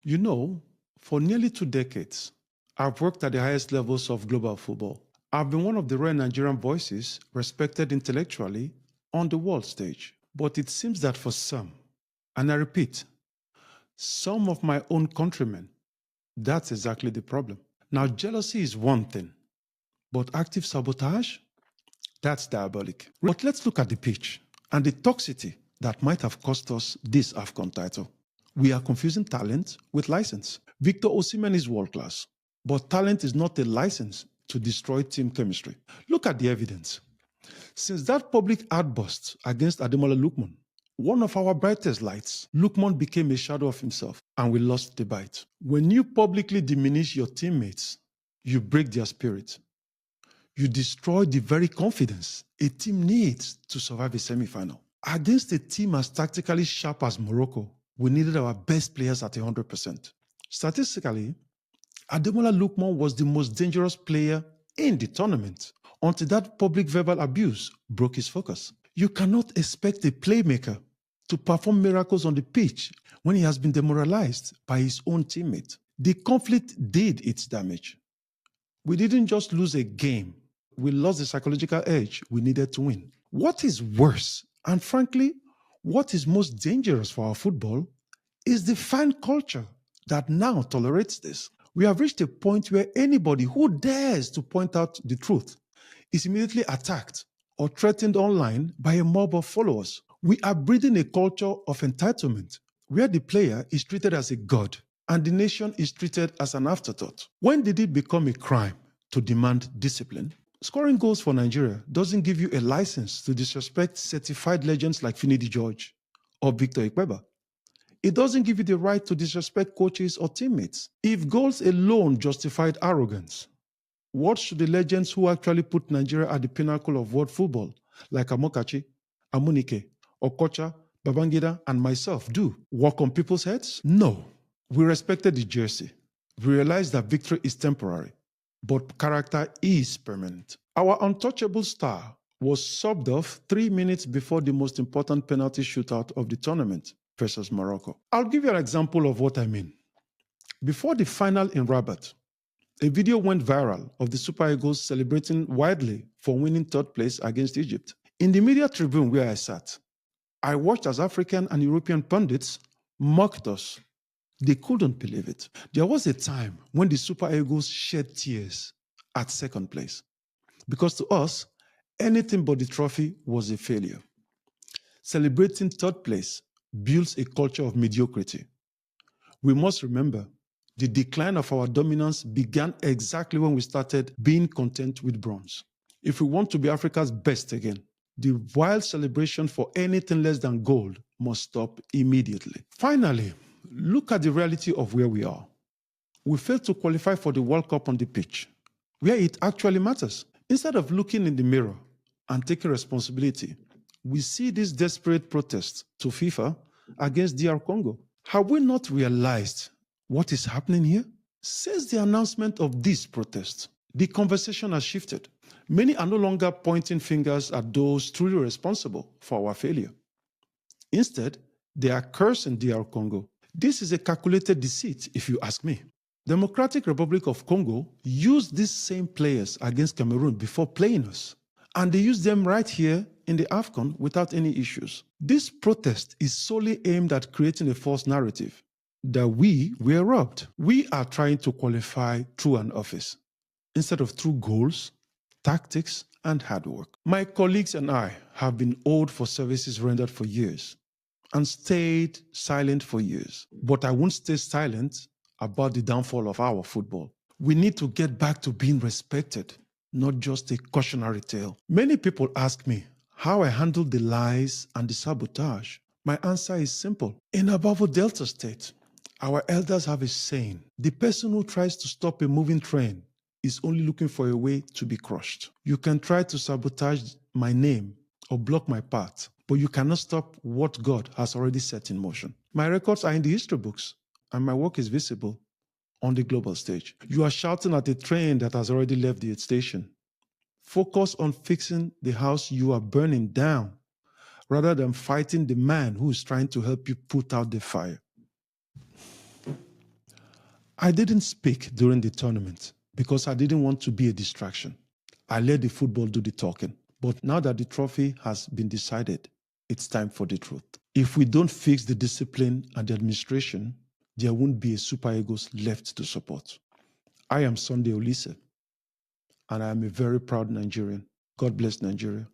You know, for nearly 2 decades, I've worked at the highest levels of global football. I've been one of the rare Nigerian voices respected intellectually on the world stage. But it seems that for some, and I repeat, some of my own countrymen, that's exactly the problem. Now, jealousy is one thing, but active sabotage, that's diabolic. But let's look at the pitch and the toxicity that might have cost us this AFCON title. We are confusing talent with license. Victor Osimhen is world class, but talent is not a license to destroy team chemistry. Look at the evidence. Since that public outburst against Ademola Lookman, one of our brightest lights, Lookman became a shadow of himself, and we lost the bite. When you publicly diminish your teammates, you break their spirit. You destroy the very confidence a team needs to survive a semi-final. Against a team as tactically sharp as Morocco, we needed our best players at 100%. Statistically, Ademola Lookman was the most dangerous player in the tournament until that public verbal abuse broke his focus. You cannot expect a playmaker to perform miracles on the pitch when he has been demoralized by his own teammate. The conflict did its damage. We didn't just lose a game, we lost the psychological edge we needed to win. What is worse, and frankly, what is most dangerous for our football, is the fan culture that now tolerates this. We have reached a point where anybody who dares to point out the truth is immediately attacked or threatened online by a mob of followers. We are breeding a culture of entitlement where the player is treated as a god and the nation is treated as an afterthought. When did it become a crime to demand discipline? Scoring goals for Nigeria doesn't give you a license to disrespect certified legends like Finidi George or Victor Ikpeba. It doesn't give you the right to disrespect coaches or teammates. If goals alone justified arrogance, what should the legends who actually put Nigeria at the pinnacle of world football, like Amokachi, Amunike, Okocha, Babangida, and myself, do? Walk on people's heads? No. We respected the jersey. We realized that victory is temporary, but character is permanent. Our untouchable star was subbed off 3 minutes before the most important penalty shootout of the tournament versus Morocco. I'll give you an example of what I mean. Before the final in Rabat, a video went viral of the Super Eagles celebrating widely for winning third place against Egypt. In the media tribune where I sat, I watched as African and European pundits mocked us. They couldn't believe it. There was a time when the Super Eagles shed tears at second place, because to us, anything but the trophy was a failure. Celebrating third place builds a culture of mediocrity. We must remember, the decline of our dominance began exactly when we started being content with bronze. If we want to be Africa's best again, the wild celebration for anything less than gold must stop immediately. Finally, look at the reality of where we are. We failed to qualify for the World Cup on the pitch, where it actually matters. Instead of looking in the mirror and taking responsibility, we see this desperate protest to FIFA against DR Congo. Have we not realized what is happening here? Since the announcement of this protest, the conversation has shifted. Many are no longer pointing fingers at those truly responsible for our failure. Instead, they are cursing DR Congo. This is a calculated deceit, if you ask me. Democratic Republic of Congo used these same players against Cameroon before playing us, and they used them right here in the AFCON without any issues. This protest is solely aimed at creating a false narrative that we were robbed. We are trying to qualify through an office instead of through goals, tactics, and hard work. My colleagues and I have been owed for services rendered for years and stayed silent for years. But I won't stay silent about the downfall of our football. We need to get back to being respected, not just a cautionary tale. Many people ask me how I handle the lies and the sabotage. My answer is simple. In Abavo Delta State, our elders have a saying: the person who tries to stop a moving train is only looking for a way to be crushed. You can try to sabotage my name or block my path, but you cannot stop what God has already set in motion. My records are in the history books, and my work is visible on the global stage. You are shouting at a train that has already left the station. Focus on fixing the house you are burning down, rather than fighting the man who is trying to help you put out the fire. I didn't speak during the tournament because I didn't want to be a distraction. I let the football do the talking. But now that the trophy has been decided, it's time for the truth. If we don't fix the discipline and the administration, there won't be a Super Eagles left to support. I am Sunday Oliseh, and I am a very proud Nigerian. God bless Nigeria.